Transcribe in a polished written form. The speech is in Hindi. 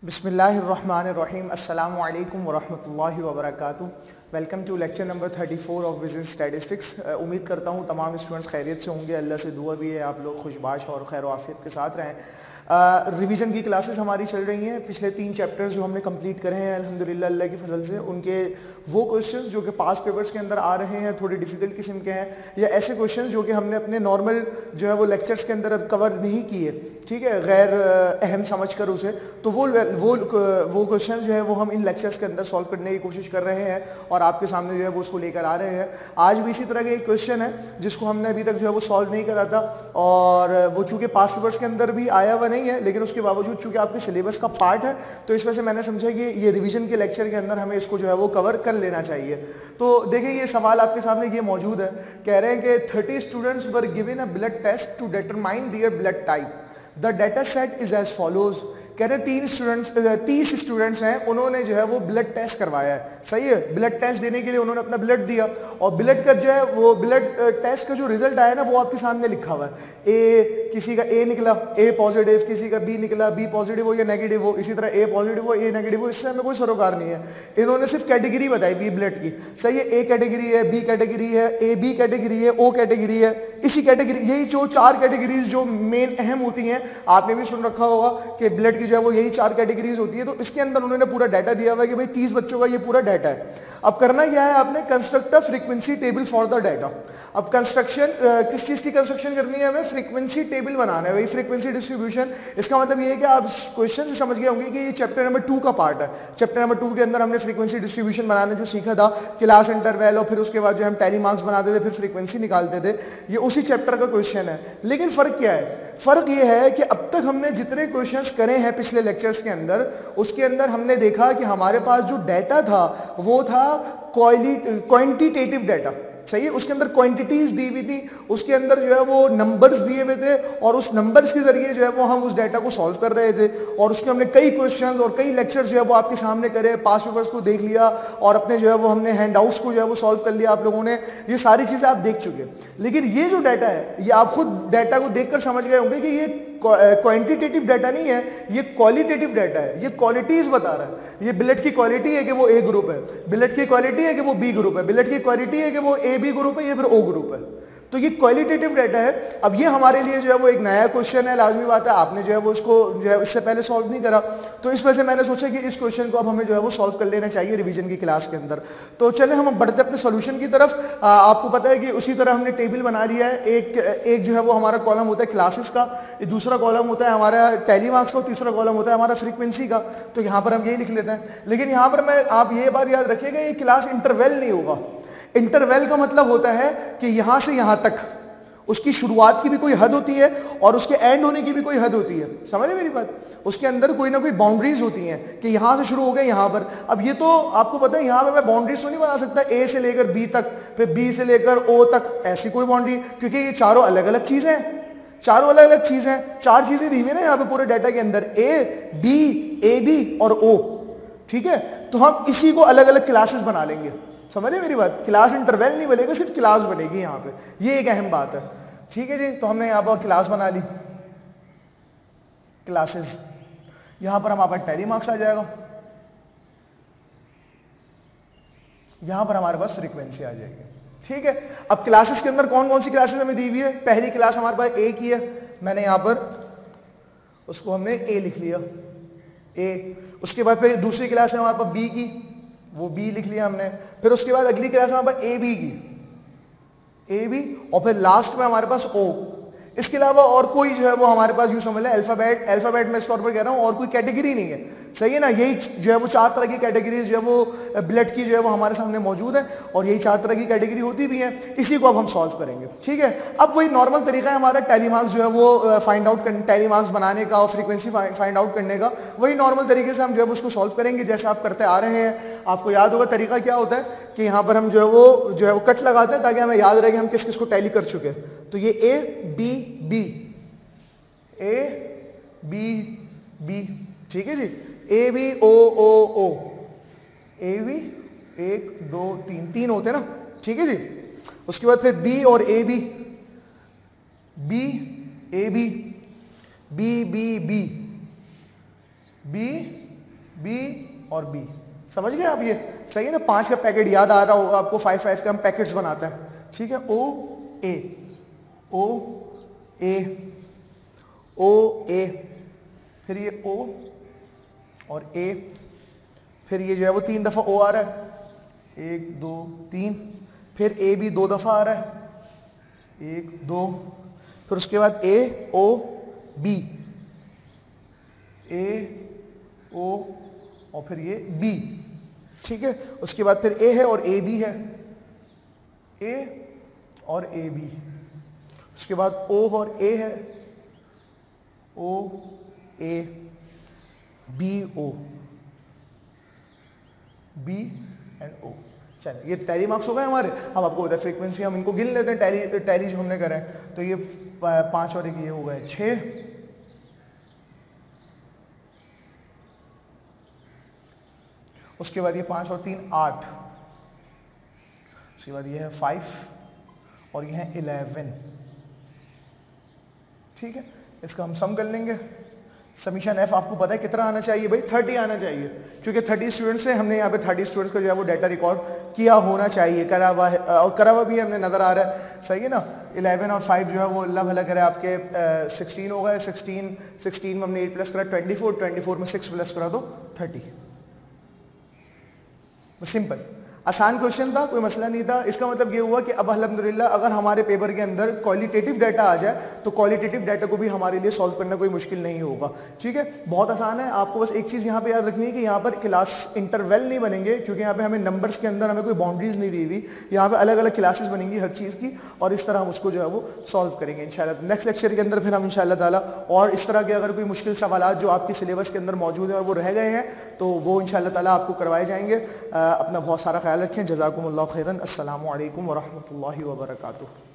बिस्मिल्लाहिर्रहमानिर्रहीम अस्सलामु अलैकुम वरहमतुल्लाहि वबरकातुहू। Welcome to lecture number 34 of business statistics. उम्मीद करता हूँ तमाम स्टूडेंट्स खैरियत से होंगे। अल्लाह से दुआ भी है आप लोग खुशबाश और खैर आफियत के साथ रहें। रिवीजन की क्लासेस हमारी चल रही हैं। पिछले 3 चैप्टर्स जो हमने कंप्लीट करे हैं अल्हम्दुलिल्लाह अल्लाह की फ़ज़ल से, उनके वो क्वेश्चंस जो कि पास पेपर्स के अंदर आ रहे हैं थोड़े डिफ़िकल्ट किस्म के हैं, या ऐसे क्वेश्चंस जो कि हमने अपने नॉर्मल जो है वो लेक्चर्स के अंदर अब कवर नहीं किए, ठीक है, गैर अहम समझ कर उसे, तो वो क्वेश्चन जो है वो हम इन लेक्चर्स के अंदर सॉल्व करने की कोशिश कर रहे हैं और आपके सामने जो है वो उसको लेकर आ रहे हैं। आज भी इसी तरह का एक क्वेश्चन है जिसको हमने अभी तक जो है वो सॉल्व नहीं करा था, और वो चूँकि पास पेपर्स के अंदर भी आया हुआ नहीं है, लेकिन उसके बावजूद चूँकि आपके सिलेबस का पार्ट है तो इस वजह से मैंने समझा कि ये रिवीजन के लेक्चर के अंदर हमें इसको जो है वो कवर कर लेना चाहिए। तो देखिए ये सवाल आपके सामने ये मौजूद है, कह रहे हैं कि 30 students were given a blood test to determine their blood type. The data set is as follows. कह रहे हैं 30 स्टूडेंट्स हैं, उन्होंने जो है वो ब्लड टेस्ट करवाया है, सही है। ब्लड टेस्ट देने के लिए उन्होंने अपना ब्लड दिया और ब्लड का जो है वो ब्लड टेस्ट का जो रिजल्ट आया ना वो आपके सामने लिखा हुआ है। किसी का ए निकला ए पॉजिटिव, किसी का बी निकला बी पॉजिटिव हो या नेगेटिव हो, इसी तरह ए पॉजिटिव हो ए नेगेटिव हो, इससे हमें कोई सरोकार नहीं है। इन्होंने सिर्फ कैटेगरी बताई हुई ब्लड की, सही है। ए कैटेगरी है, बी कैटेगरी है, ए बी कैटेगरी है, ओ कैटेगरी है, इसी कैटेगरी, यही जो 4 कैटेगरीज जो मेन अहम होती हैं, आपने भी सुन रखा होगा कि ब्लड की जो है वो यही 4 कैटेगरीज होती है। तो इसके अंदर उन्होंने पूरा डाटा दिया हुआ है कि भाई 30 बच्चों का ये पूरा डाटा है। अब करना क्या है, आपने construct a frequency table for the data. अब कंस्ट्रक्शन किस चीज की कंस्ट्रक्शन करनी है, हमें फ्रीक्वेंसी टेबल बनाना है, वही फ्रीक्वेंसी डिस्ट्रीब्यूशन। इसका मतलब ये है कि आप क्वेश्चन से समझ गए होंगे कि ये चैप्टर नंबर 2 का पार्ट है। चैप्टर नंबर 2 के अंदर हमने फ्रीक्वेंसी डिस्ट्रीब्यूशन बनाना जो सीखा था, क्लास इंटरवल, और फिर उसके बाद जो हम टैली मार्क्स बनाते थे, फिर फ्रीक्वेंसी निकालते थे, ये उसी चैप्टर का क्वेश्चन है। लेकिन फर्क क्या है, फर्क ये है कि अब तक हमने जितने क्वेश्चंस करे हैं पिछले लेक्चर्स के अंदर, उसके अंदर हमने देखा कि हमारे पास जो डाटा था वो था क्वांटिटेटिव डाटा, सही है। उसके अंदर क्वांटिटीज दी हुई थी, उसके अंदर जो है वो नंबर्स दिए हुए थे, और उस नंबर्स के जरिए जो है वो हम उस डाटा को सॉल्व कर रहे थे। और उसके हमने कई क्वेश्चंस और कई लेक्चर्स जो है वो आपके सामने करे, पास पेपर्स को देख लिया, और अपने जो है वो हमने हैंडआउट्स को जो है वो सॉल्व कर लिया। आप लोगों ने ये सारी चीज़ें आप देख चुके। लेकिन ये जो डाटा है, ये आप खुद डाटा को देख कर समझ गए होंगे कि ये क्वांटिटेटिव डाटा नहीं है, ये क्वालिटेटिव डाटा है। ये क्वालिटीज बता रहा है। ये ब्लड की क्वालिटी है कि वो ए ग्रुप है, ब्लड की क्वालिटी है कि वो बी ग्रुप है, ब्लड की क्वालिटी है कि वो ए बी ग्रुप है या फिर ओ ग्रुप है। तो ये क्वालिटेटिव डाटा है। अब ये हमारे लिए जो है वो एक नया क्वेश्चन है, लाजमी बात है, आपने जो है वो उसको जो है इससे पहले सॉल्व नहीं करा, तो इस वजह से मैंने सोचा कि इस क्वेश्चन को अब हमें जो है वो सॉल्व कर लेना चाहिए रिवीजन की क्लास के अंदर। तो चले हम बढ़ते अपने सोल्यूशन की तरफ। आपको पता है कि उसी तरह हमने टेबल बना लिया है। एक जो है वो हमारा कॉलम होता है क्लासेस का, दूसरा कॉलम होता है हमारा टैली मार्क्स का, तीसरा कॉलम होता है हमारा फ्रीक्वेंसी का। तो यहाँ पर हम यही लिख लेते हैं। लेकिन यहाँ पर आप ये बात याद रखिएगा, ये क्लास इंटरवल नहीं होगा। इंटरवल का मतलब होता है कि यहाँ से यहाँ तक उसकी शुरुआत की भी कोई हद होती है और उसके एंड होने की भी कोई हद होती है। समझ रहे मेरी बात? उसके अंदर कोई ना कोई बाउंड्रीज होती हैं कि यहाँ से शुरू हो गए यहाँ पर। अब ये तो आपको पता है, यहाँ पे मैं बाउंड्रीज तो नहीं बना सकता ए से लेकर बी तक, फिर बी से लेकर ओ तक, ऐसी कोई बाउंड्री, क्योंकि ये चारों अलग अलग चीज़ें हैं। चारों अलग अलग चीज़ें, 4 चीज़ें दी हुई ना यहाँ पे पूरे डाटा के अंदर, ए बी और ओ, ठीक है। तो हम इसी को अलग अलग क्लासेस बना लेंगे। समझ रहे मेरी बात? क्लास इंटरवल नहीं बनेगा, सिर्फ क्लास बनेगी यहाँ पे। ये एक अहम बात है, ठीक है जी। तो हमने यहाँ पर क्लास बना ली, क्लासेस। यहाँ पर हमारे पास टैली मार्क्स आ जाएगा, यहाँ पर हमारे पास फ्रीक्वेंसी आ जाएगी, ठीक है। अब क्लासेस के अंदर कौन कौन सी क्लासेस हमें दी हुई है? पहली क्लास हमारे पास ए की है, मैंने यहाँ पर उसको हमने ए लिख लिया, ए। उसके बाद फिर दूसरी क्लास है हमारे पास बी की, वो बी लिख लिया हमने। फिर उसके बाद अगली क्लास है हमारे पास ए बी की, ए बी, और फिर लास्ट में हमारे पास ओ। इसके अलावा और कोई जो है वो हमारे पास यूँ समझ लें अल्फ़ाबेट में इस तौर पर कह रहा हूँ, और कोई कैटेगरी नहीं है, सही है ना। यही जो है वो 4 तरह की कैटेगरीज जो है वो ब्लड की जो है वो हमारे सामने मौजूद है, और यही 4 तरह की कैटेगरी होती भी हैं। इसी को अब हम सॉल्व करेंगे, ठीक है। अब वही नॉर्मल तरीका है हमारा टैली मार्क्स जो है वो फाइंड आउट करने, टैली मार्क्स बनाने का और फ्रीक्वेंसी फाइंड आउट करने का। वही नॉर्मल तरीके से हम जो है उसको सॉल्व करेंगे जैसे आप करते आ रहे हैं। आपको याद होगा तरीका क्या होता है कि यहाँ पर हम जो है वो कट लगाते हैं ताकि हमें याद रहे कि हम किस किस को टैली कर चुके हैं। तो ये ए बी बी, ठीक है जी। ए बी ओ, ए बी 1 2 3 होते हैं ना, ठीक है जी। उसके बाद फिर बी और ए बी बी बी और बी। समझ गए आप? ये सही है ना? 5 का पैकेट याद आ रहा होगा आपको, 5 के हम पैकेट्स बनाते हैं, ठीक है। ओ ए, ओ ए, ओ ए, फिर ये ओ और ए, फिर ये जो है वो 3 दफ़ा ओ आ रहा है, 1 2 3, फिर ए भी 2 दफ़ा आ रहा है, 1 2, फिर उसके बाद ए ओ बी, ए ओ और फिर ये बी, ठीक है। उसके बाद फिर ए है और ए बी है, ए और ए बी। उसके बाद ओ और ए है, O A B O, B and O. चलो ये टैली मार्क्स हो गए हमारे। अब आपको उधर फ्रीक्वेंसी हम इनको गिन लेते हैं, टैली जो हमने करा है। तो ये 5 और एक ये हो गए 6, उसके बाद ये 5 और 3 8, उसके बाद ये है 5 और ये है 11, ठीक है। इसका हम सम कर लेंगे। समीशन एफ आपको पता है कितना आना चाहिए भाई? 30 आना चाहिए, क्योंकि 30 स्टूडेंट्स हैं, हमने यहाँ पे 30 स्टूडेंट्स का जो है वो डाटा रिकॉर्ड किया होना चाहिए, करा हुआ है और करा हुआ भी हमें नज़र आ रहा है, सही है ना। 11 और 5 जो है वो अल्लाह भला करे आपके 16 हो गए। 16 में हमने 8 प्लस करा 24 में 6 प्लस करा दो 30। सिंपल आसान क्वेश्चन था, कोई मसला नहीं था। इसका मतलब ये हुआ कि अब अल्हम्दुलिल्लाह अगर हमारे पेपर के अंदर क्वालिटेटिव डाटा आ जाए तो क्वालिटेटिव डाटा को भी हमारे लिए सॉल्व करना कोई मुश्किल नहीं होगा, ठीक है। बहुत आसान है। आपको बस एक चीज़ यहाँ पे याद रखनी है कि यहाँ पर क्लास इंटरवल नहीं बनेंगे, क्योंकि यहाँ पे हमें नंबर्स के अंदर हमें कोई बाउंड्रीज नहीं दी हुई। यहाँ पे अलग अलग क्लासेस बनेंगी हर चीज़ की, और इस तरह हम उसको जो है वो सॉल्व करेंगे इंशाल्लाह। नेक्स्ट लेक्चर के अंदर फिर हम इंशाल्लाह ताला और इस तरह के अगर कोई मुश्किल सवाल जो आपके सिलेबस के अंदर मौजूद हैं और वो रह गए हैं तो वो इंशाल्लाह ताला आपको करवाए जाएंगे। अपना बहुत सारा ख्याल रखें। जज़ाकुमुल्लाह खैरन। अस्सलामु अलैकुम व रहमतुल्लाहि व बरकातुहू।